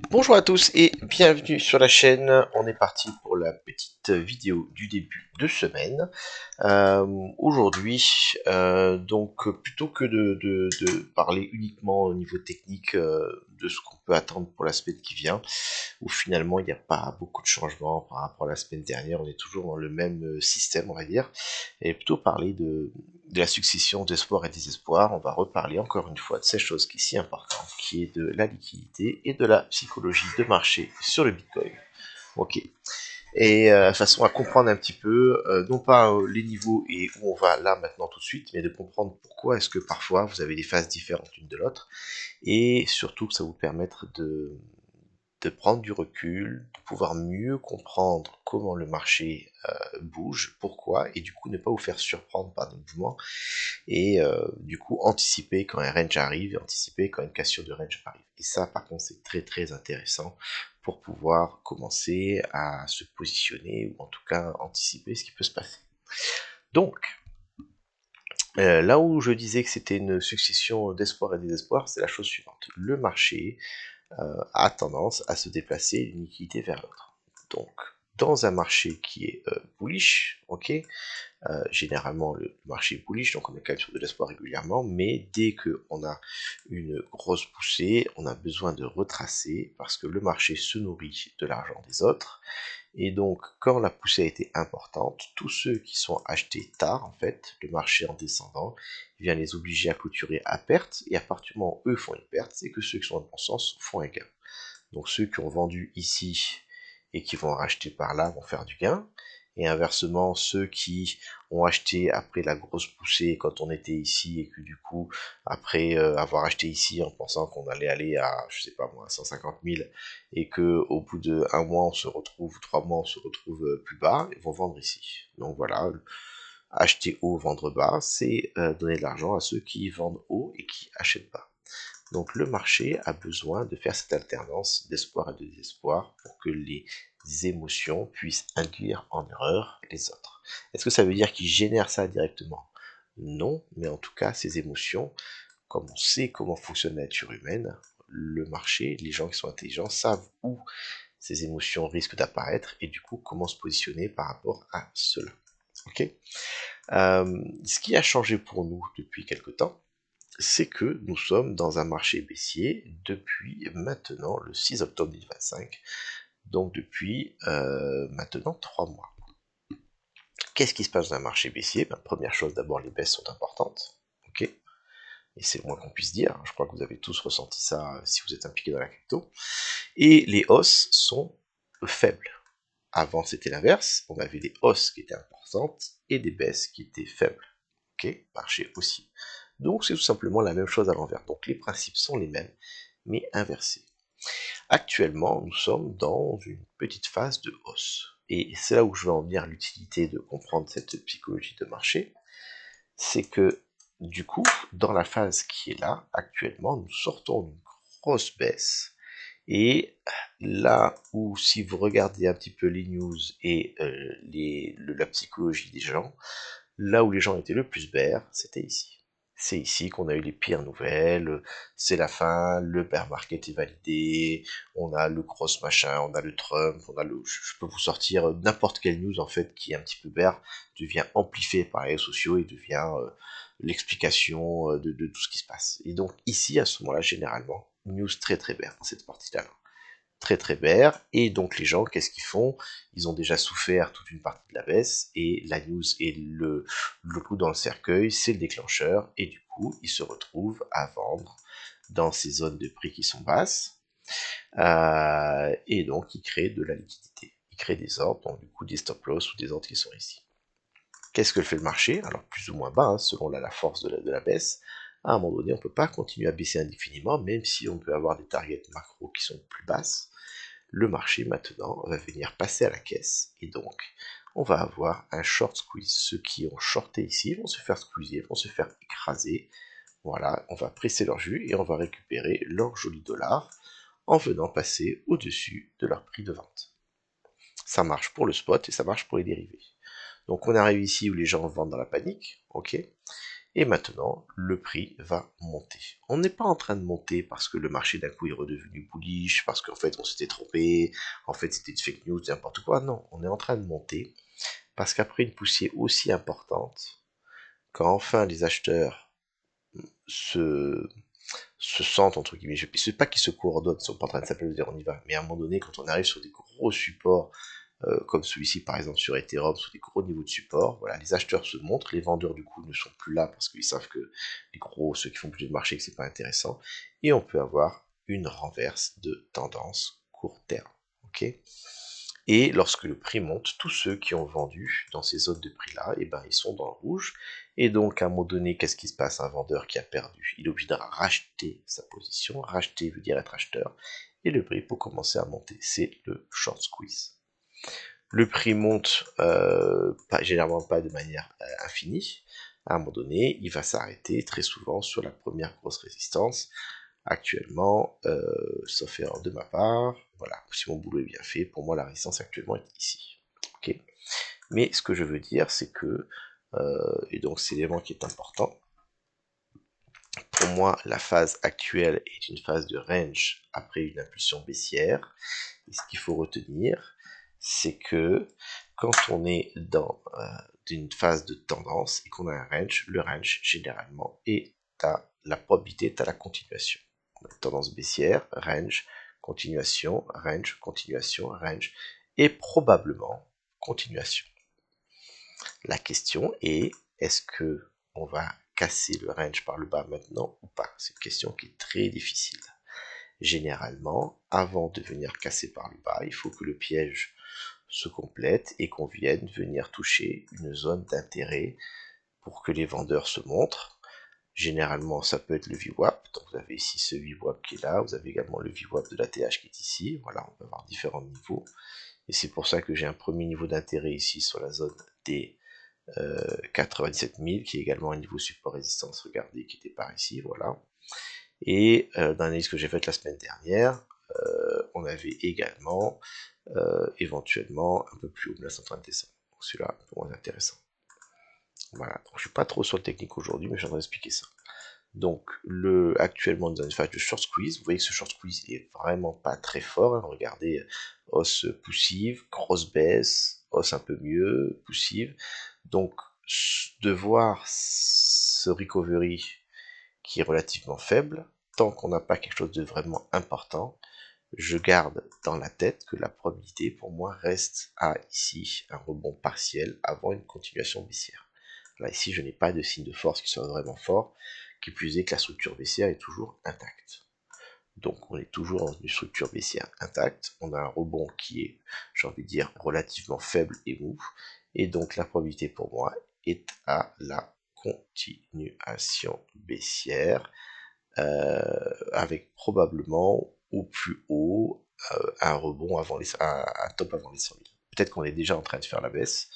Bonjour à tous et bienvenue sur la chaîne. On est parti pour la petite vidéo du début de semaine. Aujourd'hui, donc plutôt que de parler uniquement au niveau technique de ce qu'on peut attendre pour la semaine qui vient, où finalement il n'y a pas beaucoup de changements par rapport à la semaine dernière, on est toujours dans le même système, on va dire, et plutôt parler de la succession d'espoir et désespoir. On va reparler encore une fois de ces choses qui est si importante, qui est de la liquidité et de la psychologie de marché sur le Bitcoin. Ok. Et façon à comprendre un petit peu, non pas les niveaux et où on va là maintenant tout de suite, mais de comprendre pourquoi est-ce que parfois vous avez des phases différentes l'une de l'autre, et surtout que ça vous permettre de prendre du recul, de pouvoir mieux comprendre comment le marché bouge, pourquoi, et du coup ne pas vous faire surprendre par des mouvements, et du coup anticiper quand un range arrive, et anticiper quand une cassure de range arrive. Et ça par contre c'est très très intéressant pour pouvoir commencer à se positionner, ou en tout cas anticiper ce qui peut se passer. Donc, là où je disais que c'était une succession d'espoir et désespoir, c'est la chose suivante. Le marché a tendance à se déplacer d'une liquidité vers l'autre. Donc, dans un marché qui est bullish, ok, généralement le marché est bullish, donc on est quand même sur de l'espoir régulièrement, mais dès qu'on a une grosse poussée, on a besoin de retracer parce que le marché se nourrit de l'argent des autres. Et donc, quand la poussée a été importante, tous ceux qui sont achetés tard, en fait, le marché en descendant, vient les obliger à clôturer à perte, et à partir du moment où eux font une perte, c'est que ceux qui sont dans le bon sens font un gain. Donc ceux qui ont vendu ici et qui vont racheter par là vont faire du gain. Et inversement, ceux qui ont acheté après la grosse poussée quand on était ici, et que du coup, après avoir acheté ici en pensant qu'on allait aller à, je sais pas moi, 150 000, et que au bout de un mois on se retrouve, 3 mois on se retrouve plus bas, ils vont vendre ici. Donc voilà, acheter haut, vendre bas, c'est donner de l'argent à ceux qui vendent haut et qui achètent bas. Donc le marché a besoin de faire cette alternance d'espoir et de désespoir pour que les émotions puissent induire en erreur les autres. Est-ce que ça veut dire qu'il génère ça directement? Non, mais en tout cas, ces émotions, comme on sait comment fonctionne la nature humaine, le marché, les gens qui sont intelligents savent où ces émotions risquent d'apparaître et du coup comment se positionner par rapport à cela. Ok. Ce qui a changé pour nous depuis quelque temps, c'est que nous sommes dans un marché baissier depuis maintenant le 6 octobre 2025, donc depuis maintenant 3 mois. Qu'est-ce qui se passe dans un marché baissier? Première chose, d'abord, les baisses sont importantes, ok, et c'est le moins qu'on puisse dire. Je crois que vous avez tous ressenti ça si vous êtes impliqué dans la crypto. Et les hausses sont faibles. Avant, c'était l'inverse. On avait des hausses qui étaient importantes et des baisses qui étaient faibles. Ok, marché aussi. Donc c'est tout simplement la même chose à l'envers. Donc les principes sont les mêmes, mais inversés. Actuellement, nous sommes dans une petite phase de hausse. Et c'est là où je veux en venir l'utilité de comprendre cette psychologie de marché. C'est que, du coup, dans la phase qui est là, actuellement, nous sortons d'une grosse baisse. Et là où, si vous regardez un petit peu les news et la psychologie des gens, là où les gens étaient le plus bears, c'était ici. C'est ici qu'on a eu les pires nouvelles, c'est la fin, le bear market est validé, on a le cross machin, on a le Trump, on a le... Je peux vous sortir n'importe quelle news en fait qui est un petit peu bear, devient amplifiée par les réseaux sociaux et devient l'explication de tout ce qui se passe. Et donc ici, à ce moment-là, généralement, news très très bear dans cette partie-là. Très très bear, et donc les gens, qu'est-ce qu'ils font? Ils ont déjà souffert toute une partie de la baisse, et la news est le clou dans le cercueil, c'est le déclencheur, et du coup, ils se retrouvent à vendre dans ces zones de prix qui sont basses, et donc ils créent de la liquidité. Ils créent des ordres, donc du coup des stop loss ou des ordres qui sont ici. Qu'est-ce que fait le marché? Alors plus ou moins bas, hein, selon la force de la baisse. À un moment donné, on ne peut pas continuer à baisser indéfiniment, même si on peut avoir des targets macro qui sont plus basses. Le marché maintenant va venir passer à la caisse, et donc on va avoir un short squeeze. Ceux qui ont shorté ici vont se faire squeezer, vont se faire écraser. Voilà, on va presser leur jus et on va récupérer leur joli dollar en venant passer au-dessus de leur prix de vente. Ça marche pour le spot et ça marche pour les dérivés. Donc on arrive ici où les gens vendent dans la panique, ok, Et maintenant, le prix va monter. On n'est pas en train de monter parce que le marché d'un coup est redevenu bullish, parce qu'en fait on s'était trompé, en fait c'était de fake news, n'importe quoi. Non, on est en train de monter parce qu'après une poussée aussi importante, quand enfin les acheteurs se, se sentent, entre guillemets, je ne sais pas qu'ils se coordonnent, ils sont pas en train de s'appeler de dire on y va, mais à un moment donné, quand on arrive sur des gros supports, comme celui-ci par exemple sur Ethereum, sur des gros niveaux de support, voilà, les acheteurs se montrent, les vendeurs du coup ne sont plus là parce qu'ils savent que les gros, ceux qui font plus de marché, que c'est pas intéressant, et on peut avoir une renverse de tendance court terme, ok. Et lorsque le prix monte, tous ceux qui ont vendu dans ces zones de prix-là, eh ben, ils sont dans le rouge. Et donc, à un moment donné, qu'est-ce qui se passe? Un vendeur qui a perdu, il est obligé de racheter sa position. Racheter veut dire être acheteur. Et le prix peut commencer à monter. C'est le short squeeze. Le prix monte généralement pas de manière infinie. À un moment donné, il va s'arrêter très souvent sur la première grosse résistance. Actuellement, sauf erreur de ma part, voilà, si mon boulot est bien fait, pour moi la résistance actuellement est ici. Ok. Mais ce que je veux dire, c'est que, et donc c'est l'élément qui est important, pour moi la phase actuelle est une phase de range après une impulsion baissière, et ce qu'il faut retenir, c'est que quand on est dans une phase de tendance et qu'on a un range, le range généralement est à la probabilité est à la continuation. Tendance baissière, range, continuation, range, et probablement continuation. La question est, est-ce que on va casser le range par le bas maintenant ou pas? C'est une question qui est très difficile. Généralement, avant de venir casser par le bas, il faut que le piège se complète et qu'on vienne venir toucher une zone d'intérêt pour que les vendeurs se montrent. Généralement, ça peut être le VWAP. Donc, vous avez ici ce VWAP qui est là. Vous avez également le VWAP de l'ATH qui est ici. Voilà, on peut avoir différents niveaux. Et c'est pour ça que j'ai un premier niveau d'intérêt ici sur la zone des 97 000, qui est également un niveau support résistance, regardez, qui était par ici, voilà. Et dans l'analyse que j'ai faite la semaine dernière, on avait également éventuellement un peu plus haut, là, c'est en train de descendre. Donc celui-là, pour moi, intéressant. Voilà, donc je suis pas trop sur le technique aujourd'hui, mais je suis en train d'expliquer ça. Donc, actuellement, dans une phase de short squeeze, vous voyez que ce short squeeze est vraiment pas très fort. Hein. Regardez, hausse poussive, grosse baisse, hausse un peu mieux, poussive. Donc, de voir ce recovery qui est relativement faible, tant qu'on n'a pas quelque chose de vraiment important, je garde dans la tête que la probabilité pour moi reste à ici un rebond partiel avant une continuation baissière. Là ici je n'ai pas de signe de force qui soit vraiment fort, qui plus est que la structure baissière est toujours intacte. Donc on est toujours dans une structure baissière intacte, on a un rebond qui est, j'ai envie de dire, relativement faible et mou, et donc la probabilité pour moi est à la continuation baissière, avec probablement au plus haut un rebond avant un top avant les 100 000. Peut-être qu'on est déjà en train de faire la baisse,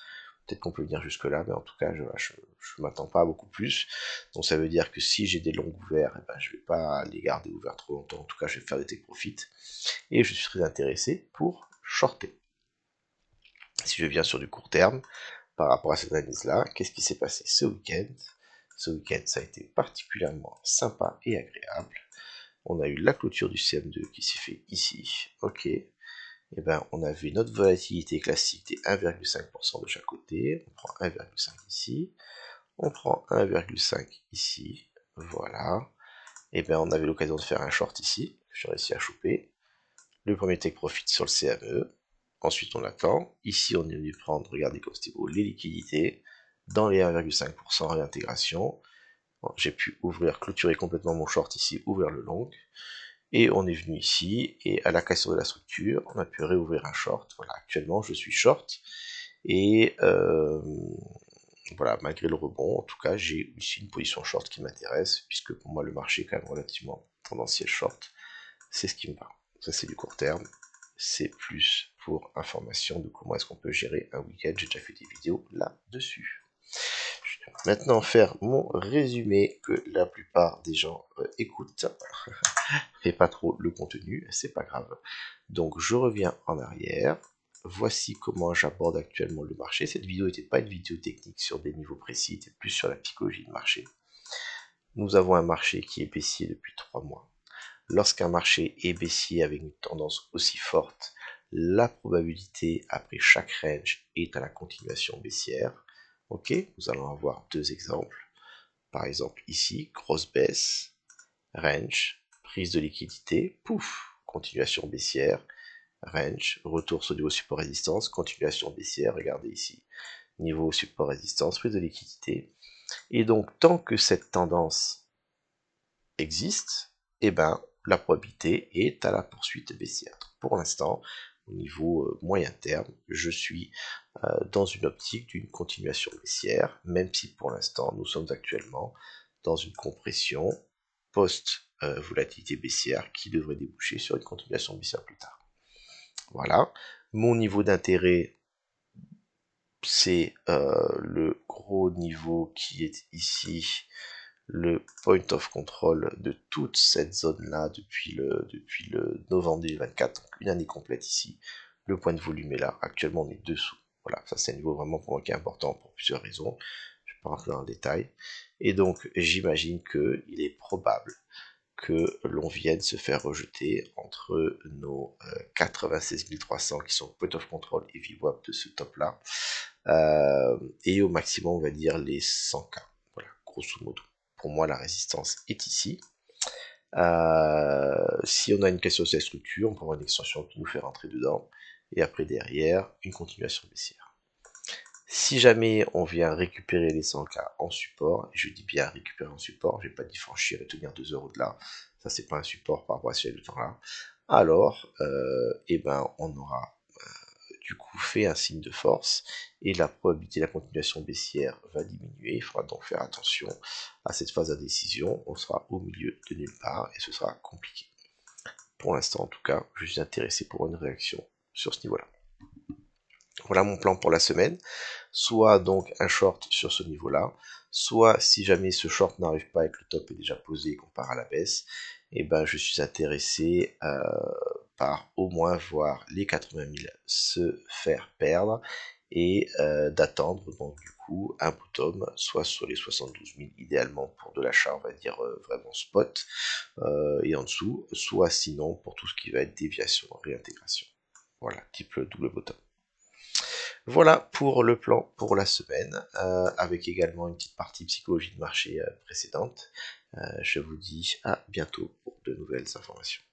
peut-être qu'on peut venir jusque là, mais en tout cas je m'attends pas à beaucoup plus. Donc ça veut dire que si j'ai des longs ouverts, eh ben, je vais pas les garder ouverts trop longtemps, en tout cas je vais faire des take profit, et je suis très intéressé pour shorter. Si je viens sur du court terme, par rapport à cette analyse-là, qu'est-ce qui s'est passé ce week-end? Ce week-end, ça a été particulièrement sympa et agréable. On a eu la clôture du CM2 qui s'est fait ici, ok. Et ben, on avait notre volatilité classique des 1,5% de chaque côté. On prend 1,5 ici, on prend 1,5 ici, voilà. Et ben, on avait l'occasion de faire un short ici, j'ai réussi à choper. Le premier take profit sur le CME. Ensuite, on attend. Ici, on est venu prendre, regardez comme c'était beau, les liquidités dans les 1,5% réintégration. Bon, j'ai pu clôturer complètement mon short ici, ouvrir le long. Et on est venu ici, et à la cassure de la structure, on a pu réouvrir un short. Voilà, actuellement, je suis short. Et voilà, malgré le rebond, en tout cas, j'ai ici une position short qui m'intéresse, puisque pour moi, le marché est quand même relativement tendanciel short. C'est ce qui me parle. Ça, c'est du court terme. C'est plus pour information de comment est-ce qu'on peut gérer un week-end. J'ai déjà fait des vidéos là-dessus. Je vais maintenant faire mon résumé que la plupart des gens écoutent. Et pas trop le contenu, c'est pas grave. Donc je reviens en arrière. Voici comment j'aborde actuellement le marché. Cette vidéo n'était pas une vidéo technique sur des niveaux précis, c'était plus sur la psychologie de marché. Nous avons un marché qui est baissier depuis 3 mois. Lorsqu'un marché est baissier avec une tendance aussi forte, la probabilité après chaque range est à la continuation baissière. Ok, nous allons avoir deux exemples. Par exemple ici, grosse baisse, range, prise de liquidité, pouf, continuation baissière, range, retour sur niveau support résistance, continuation baissière, regardez ici, niveau support résistance, prise de liquidité. Et donc tant que cette tendance existe, eh ben, la probabilité est à la poursuite baissière. Donc, pour l'instant, au niveau moyen terme, je suis dans une optique d'une continuation baissière, même si pour l'instant nous sommes actuellement dans une compression post-volatilité baissière qui devrait déboucher sur une continuation baissière plus tard. Voilà. Mon niveau d'intérêt, c'est le gros niveau qui est ici, le point of control de toute cette zone-là depuis le novembre 2024, donc une année complète ici. Le point de volume est là. Actuellement, on est dessous. Voilà, ça c'est un niveau vraiment pour moi qui est important pour plusieurs raisons. Je ne vais pas rentrer dans le détail. Et donc, j'imagine qu'il est probable que l'on vienne se faire rejeter entre nos 96 300 qui sont point of control et VWAP de ce top-là, et au maximum, on va dire les 100K. Voilà, grosso modo. Pour moi, la résistance est ici. Si on a une question sur la structure, on peut avoir une extension qui nous fait rentrer dedans. Et après, derrière, une continuation baissière. Si jamais on vient récupérer les 100K en support, et je dis bien récupérer en support, je vais pas dit franchir et tenir 2 heures au-delà, ça c'est pas un support par rapport à ce temps-là, alors eh ben, on aura du coup fait un signe de force et la probabilité de la continuation baissière va diminuer. Il faudra donc faire attention à cette phase d'indécision. On sera au milieu de nulle part et ce sera compliqué. Pour l'instant en tout cas, je suis intéressé pour une réaction sur ce niveau-là. Voilà mon plan pour la semaine. Soit donc un short sur ce niveau-là, soit si jamais ce short n'arrive pas et que le top est déjà posé et qu'on part à la baisse, et ben je suis intéressé par au moins voir les 80 000 se faire perdre et d'attendre donc du coup un bottom soit sur les 72 000 idéalement pour de l'achat on va dire vraiment spot et en dessous, soit sinon pour tout ce qui va être déviation, réintégration. Voilà, type double bottom. Voilà pour le plan pour la semaine, avec également une petite partie psychologie de marché précédente. Je vous dis à bientôt pour de nouvelles informations.